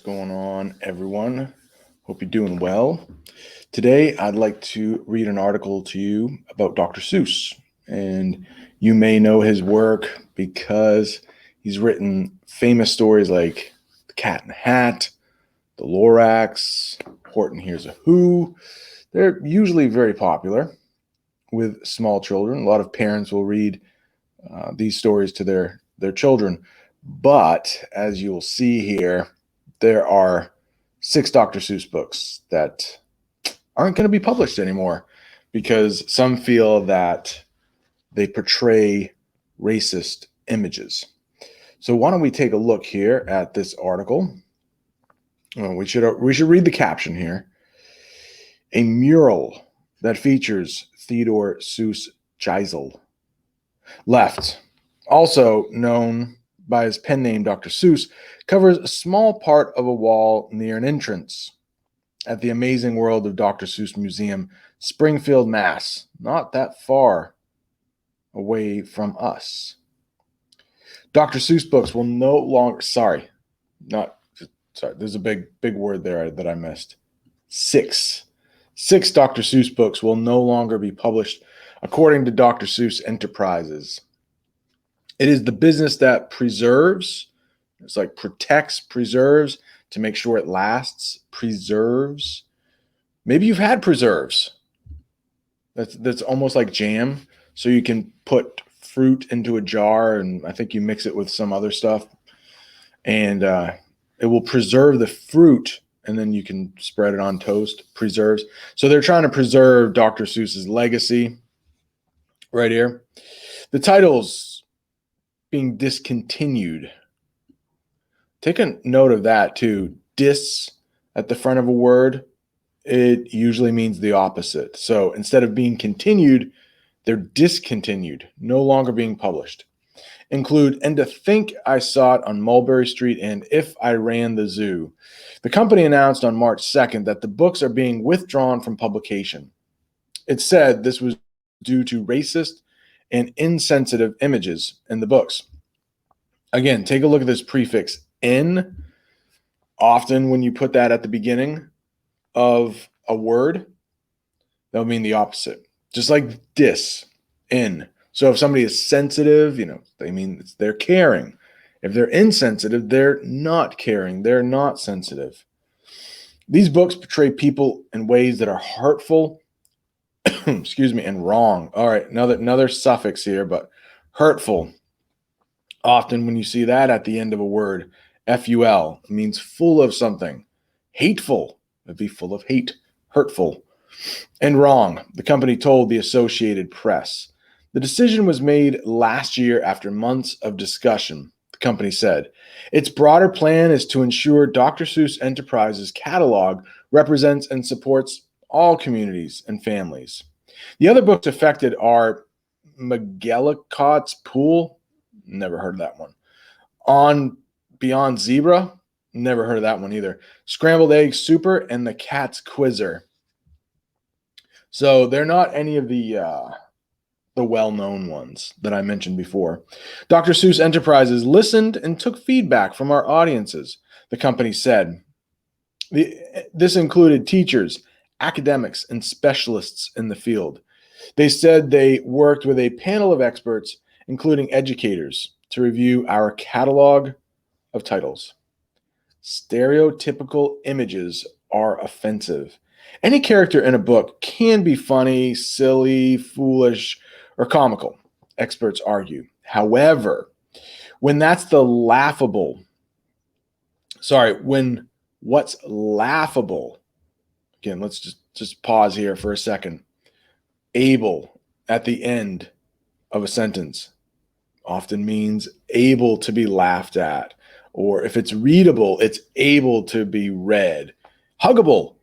going on, everyone? Hope you're doing well. Today, I'd like to read an article to you about Dr. Seuss. And you may know his work because he's written famous stories like The Cat in the Hat, The Lorax, Horton Hears a Who. They're usually very popular with small children. A lot of parents will read these stories to their children. But as you'll see here, there are 6 Dr. Seuss books that aren't going to be published anymore because some feel that they portray racist images. So why don't we take a look here at this article? We should read the caption here. A mural that features Theodore Seuss Geisel. Left, also known by his pen name Dr. Seuss, covers a small part of a wall near an entrance at the Amazing World of Dr. Seuss Museum, Springfield, Mass. Not that far away from us. Dr. Seuss books will no longer, there's a big word there that I missed. 6 Dr. Seuss books will no longer be published according to Dr. Seuss Enterprises. It is the business that preserves, it's like protects, preserves, to make sure it lasts, preserves. Maybe you've had preserves. That's almost like jam. So you can put fruit into a jar, and I think you mix it with some other stuff, and it will preserve the fruit, and then you can spread it on toast. Preserves. So they're trying to preserve Dr. Seuss's legacy right here. The titles being discontinued. Take a note of that too. Dis at the front of a word, it usually means the opposite. So instead of being continued, they're discontinued, no longer being published. Include And to Think I Saw It on Mulberry Street and If I Ran the Zoo. The company announced on March 2nd that the books are being withdrawn from publication. It said this was due to racist and insensitive images in the books. Again, take a look at this prefix in. Often when you put that at the beginning of a word, that would mean the opposite. Just like dis, in. So if somebody is sensitive, they mean they're caring. If they're insensitive, they're not caring. They're not sensitive. These books portray people in ways that are hurtful, and wrong. All right, another suffix here, but hurtful. Often when you see that at the end of a word, F-U-L, it means full of something. Hateful, it'd be full of hate. Hurtful. And wrong, the company told the Associated Press. The decision was made last year after months of discussion, the company said. Its broader plan is to ensure Dr. Seuss Enterprises catalog represents and supports all communities and families. The other books affected are McGillicuddy's Pool, never heard of that one. On Beyond Zebra, never heard of that one either. Scrambled Egg Super and The Cat's Quizzer. So they're not any of the well-known ones that I mentioned before. Dr. Seuss Enterprises listened and took feedback from our audiences, the company said. This included teachers, academics, and specialists in the field. They said they worked with a panel of experts, including educators, to review our catalog of titles. Stereotypical images are offensive. Any character in a book can be funny, silly, foolish, or comical, experts argue. However, when what's laughable, again, let's just pause here for a second. Able at the end of a sentence often means able to be laughed at. Or if it's readable, it's able to be read. Huggable.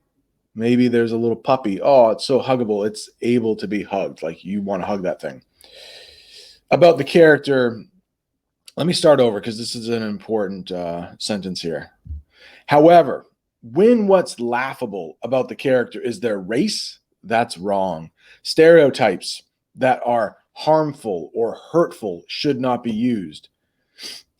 Maybe there's a little puppy. Oh, it's so huggable. It's able to be hugged. Like you want to hug that thing. About the character, let me start over because this is an important sentence here. However, when what's laughable about the character is their race, that's wrong. Stereotypes that are harmful or hurtful should not be used.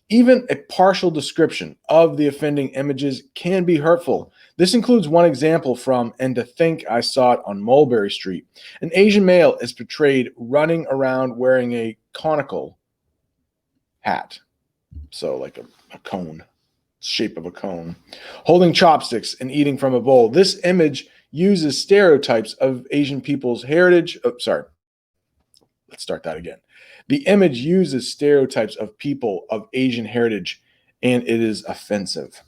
Even a partial description of the offending images can be hurtful. This includes one example from And to Think I Saw It on Mulberry Street. An Asian male is portrayed running around wearing a conical hat, so like a cone, shape of a cone, holding chopsticks and eating from a bowl. This image uses stereotypes of Asian people's heritage. Oh, sorry. Let's start that again. The image uses stereotypes of people of Asian heritage, and it is offensive.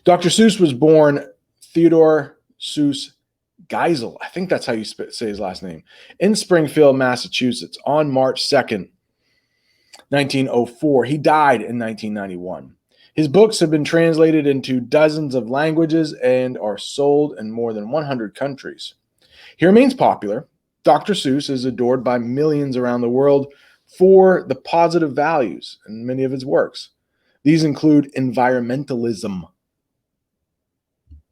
Dr. Seuss was born Theodore Seuss Geisel, I think that's how you say his last name, in Springfield, Massachusetts on March 2nd, 1904. He died in 1991. His books have been translated into dozens of languages and are sold in more than 100 countries. He remains popular. Dr. Seuss is adored by millions around the world for the positive values in many of his works. These include environmentalism.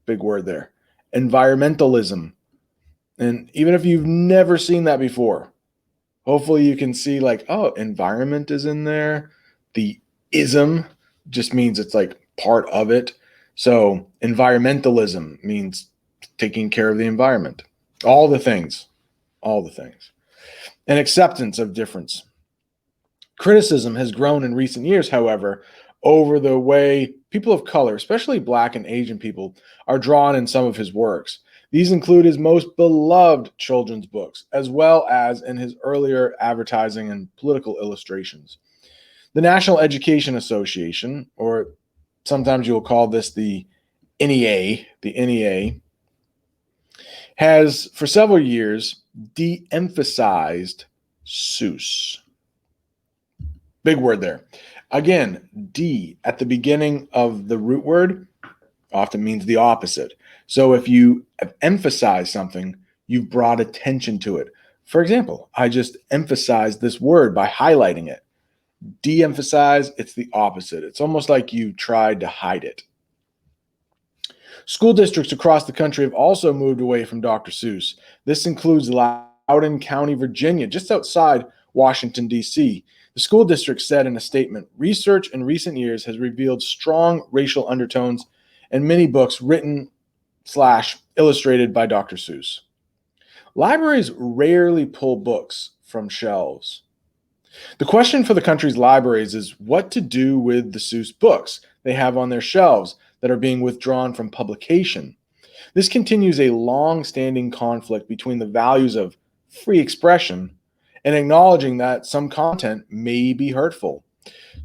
Big word there. Environmentalism. And even if you've never seen that before, hopefully you can see like, oh, environment is in there. The ism just means it's like part of it. So environmentalism means taking care of the environment. All the things. And acceptance of difference. Criticism has grown in recent years, however, over the way people of color, especially Black and Asian people, are drawn in some of his works. These include his most beloved children's books, as well as in his earlier advertising and political illustrations. The National Education Association, or sometimes you'll call this the NEA, has for several years de-emphasized Seuss. Big word there. Again, D at the beginning of the root word often means the opposite. So if you have emphasized something, you've brought attention to it. For example, I just emphasized this word by highlighting it. De-emphasize, it's the opposite. It's almost like you tried to hide it. School districts across the country have also moved away from Dr. Seuss. This includes Loudoun County, Virginia, just outside Washington, D.C. The school district said in a statement, research in recent years has revealed strong racial undertones in many books written/illustrated by Dr. Seuss. Libraries rarely pull books from shelves. The question for the country's libraries is what to do with the Seuss books they have on their shelves that are being withdrawn from publication. This continues a long-standing conflict between the values of free expression and acknowledging that some content may be hurtful.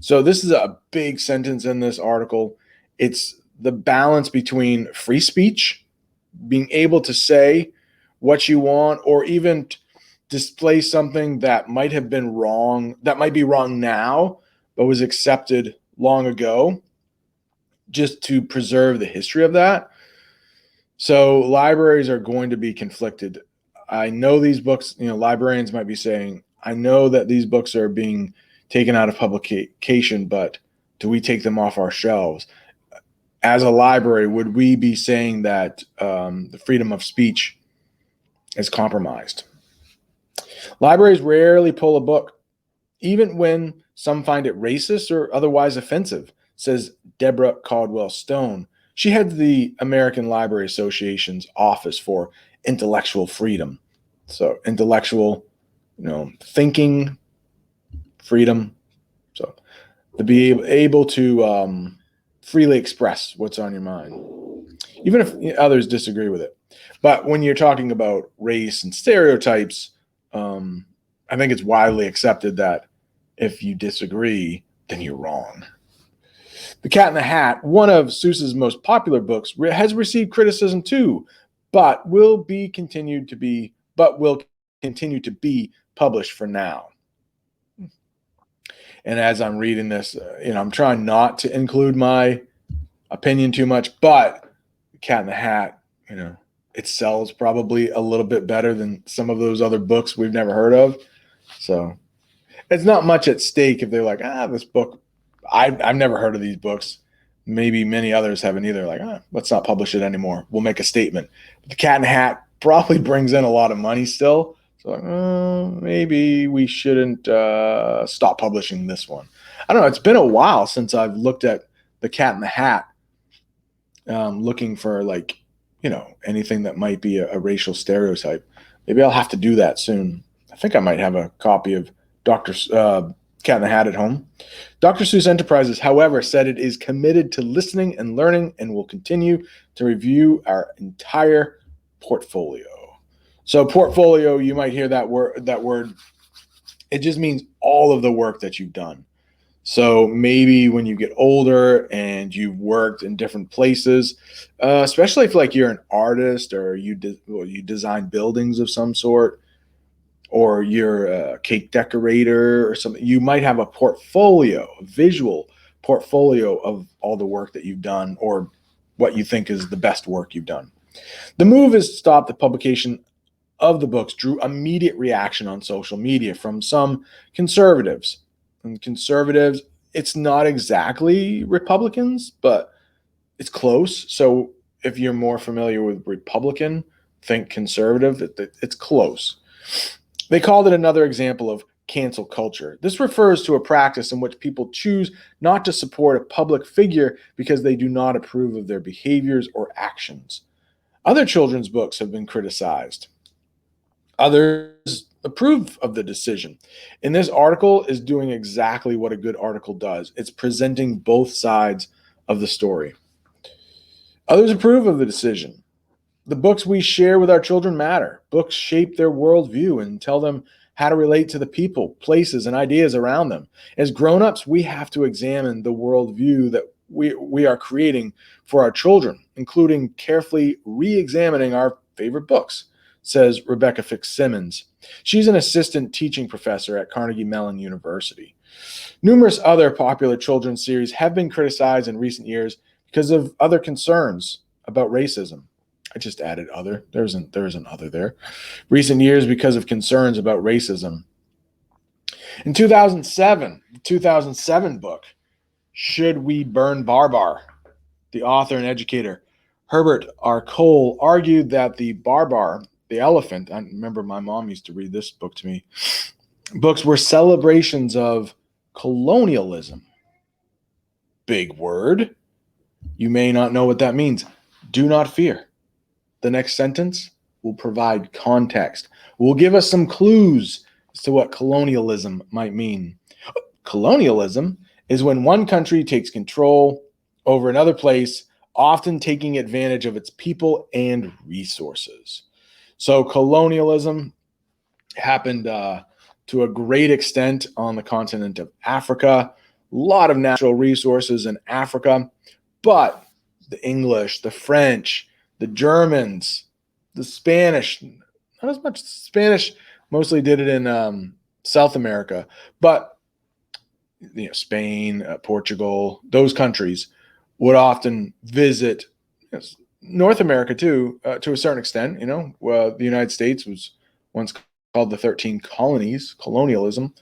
So this is a big sentence in this article. It's the balance between free speech, being able to say what you want, or even display something that might have been wrong, that might be wrong now, but was accepted long ago, just to preserve the history of that. So libraries are going to be conflicted. I know these books, librarians might be saying, I know that these books are being taken out of publication, but do we take them off our shelves? As a library, would we be saying that the freedom of speech is compromised? Libraries rarely pull a book, even when some find it racist or otherwise offensive, says Deborah Caldwell Stone. She heads the American Library Association's Office for Intellectual Freedom. So intellectual, thinking, freedom. So to be able to freely express what's on your mind, even if others disagree with it. But when you're talking about race and stereotypes, I think it's widely accepted that if you disagree, then you're wrong. The Cat in the Hat, one of Seuss's most popular books, has received criticism too, but will continue to be published for now. And as I'm reading this, I'm trying not to include my opinion too much, but The Cat in the Hat, it sells probably a little bit better than some of those other books we've never heard of. So it's not much at stake if they're like, this book, I've never heard of these books. Maybe many others haven't either. Like, let's not publish it anymore. We'll make a statement. But The Cat in the Hat probably brings in a lot of money still. So maybe we shouldn't stop publishing this one. I don't know. It's been a while since I've looked at the Cat in the Hat, looking for like, anything that might be a racial stereotype. Maybe I'll have to do that soon. I think I might have a copy of Dr. Cat in the Hat at home. Dr. Seuss Enterprises, however, said it is committed to listening and learning and will continue to review our entire portfolio. So portfolio, you might hear that word. It just means all of the work that you've done. So maybe when you get older and you've worked in different places, especially if like you're an artist or you design buildings of some sort, or you're a cake decorator or something, you might have a portfolio, a visual portfolio of all the work that you've done or what you think is the best work you've done. The move is to stop the publication of the books drew immediate reaction on social media from some conservatives. And conservatives, it's not exactly Republicans, but it's close. So if you're more familiar with Republican, think conservative, it's close. They called it another example of cancel culture. This refers to a practice in which people choose not to support a public figure because they do not approve of their behaviors or actions. Other children's books have been criticized. Others approve of the decision. And this article is doing exactly what a good article does. It's presenting both sides of the story. Others approve of the decision. The books we share with our children matter. Books shape their worldview and tell them how to relate to the people, places, and ideas around them. As grown-ups, we have to examine the worldview that we are creating for our children, including carefully re-examining our favorite books, says Rebecca Fitzsimmons. She's an assistant teaching professor at Carnegie Mellon University. Numerous other popular children's series have been criticized in recent years because of other concerns about racism. I just added other. There's an other there. Recent years because of concerns about racism. In 2007, the 2007 book, Should We Burn Babar? The author and educator Herbert R. Cole argued that the Babar, the elephant, I remember my mom used to read this book to me, books were celebrations of colonialism. Big word. You may not know what that means. Do not fear. The next sentence will provide context. Will give us some clues as to what colonialism might mean. Colonialism is when one country takes control over another place, often taking advantage of its people and resources. So colonialism happened to a great extent on the continent of Africa. A lot of natural resources in Africa, but the English, the French, the Germans, the Spanish, not as much. Spanish mostly did it in South America, but Spain, Portugal, those countries would often visit North America too, to a certain extent. The United States was once called the 13 colonies, colonialism,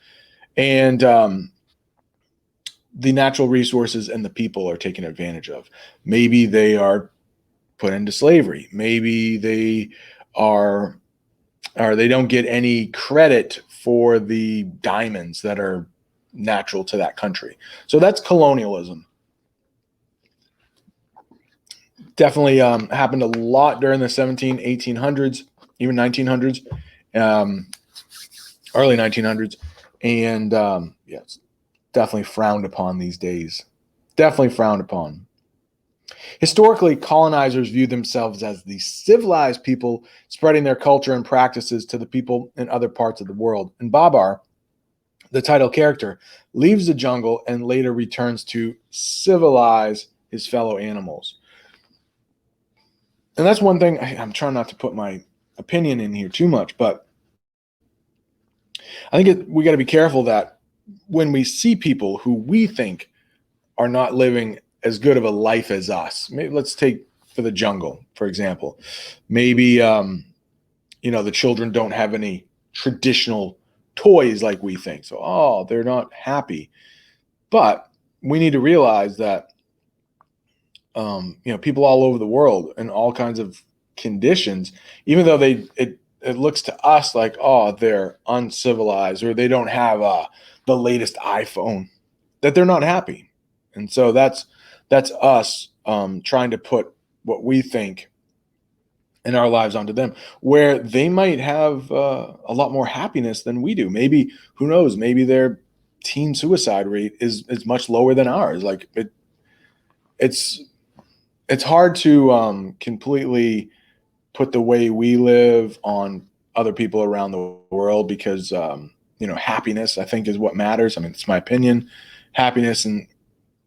and the natural resources and the people are taken advantage of. Maybe they are put into slavery. Maybe they are, or they don't get any credit for the diamonds that are natural to that country. So that's colonialism. Definitely happened a lot during the 1800s, even 1900s, early 1900s. And it's definitely frowned upon these days. Definitely frowned upon. Historically, colonizers viewed themselves as the civilized people spreading their culture and practices to the people in other parts of the world. And Babar, the title character, leaves the jungle and later returns to civilize his fellow animals. And that's one thing, I'm trying not to put my opinion in here too much, but I think we got to be careful that when we see people who we think are not living as good of a life as us, maybe let's take for the jungle, for example, maybe, the children don't have any traditional toys like we think. So, they're not happy. But we need to realize that, people all over the world in all kinds of conditions, even though it looks to us like, they're uncivilized or they don't have the latest iPhone. that they're not happy. And so that's us trying to put what we think in our lives onto them, where they might have a lot more happiness than we do. Maybe, who knows, maybe their teen suicide rate is much lower than ours. Like it's hard to completely put the way we live on other people around the world, because happiness, I think, is what matters. I mean, it's my opinion. Happiness, and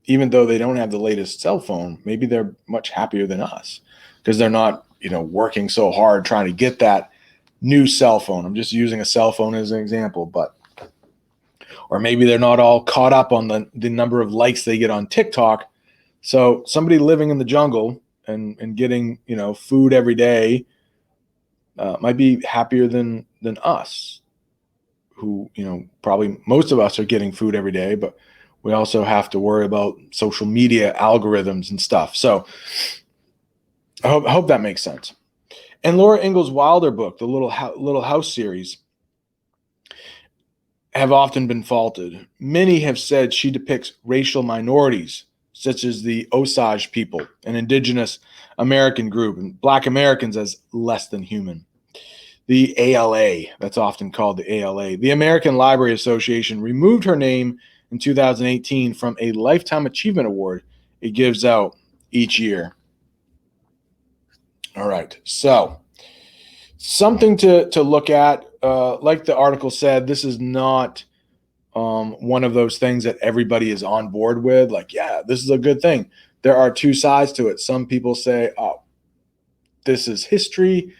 even though they don't have the latest cell phone, maybe they're much happier than us because they're not, working so hard trying to get that new cell phone. I'm just using a cell phone as an example, or maybe they're not all caught up on the number of likes they get on TikTok. So somebody living in the jungle and getting, food every day might be happier than us, who, probably most of us are getting food every day, but we also have to worry about social media algorithms and stuff. So I hope that makes sense. And Laura Ingalls Wilder book, the Little House series, have often been faulted. Many have said she depicts racial minorities, such as the Osage people, an indigenous American group, and Black Americans as less than human. The ALA, that's often called the ALA, the American Library Association, removed her name in 2018 from a Lifetime Achievement Award it gives out each year. All right, so something to look at. Like the article said, this is not one of those things that everybody is on board with. Like, yeah, this is a good thing. There are two sides to it. Some people say, oh, this is history.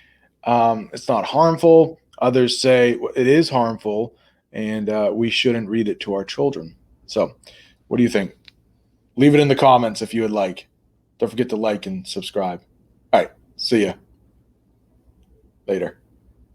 It's not harmful. Others say it is harmful, and we shouldn't read it to our children. So what do you think? Leave it in the comments if you would like. Don't forget to like and subscribe. All right. See ya later.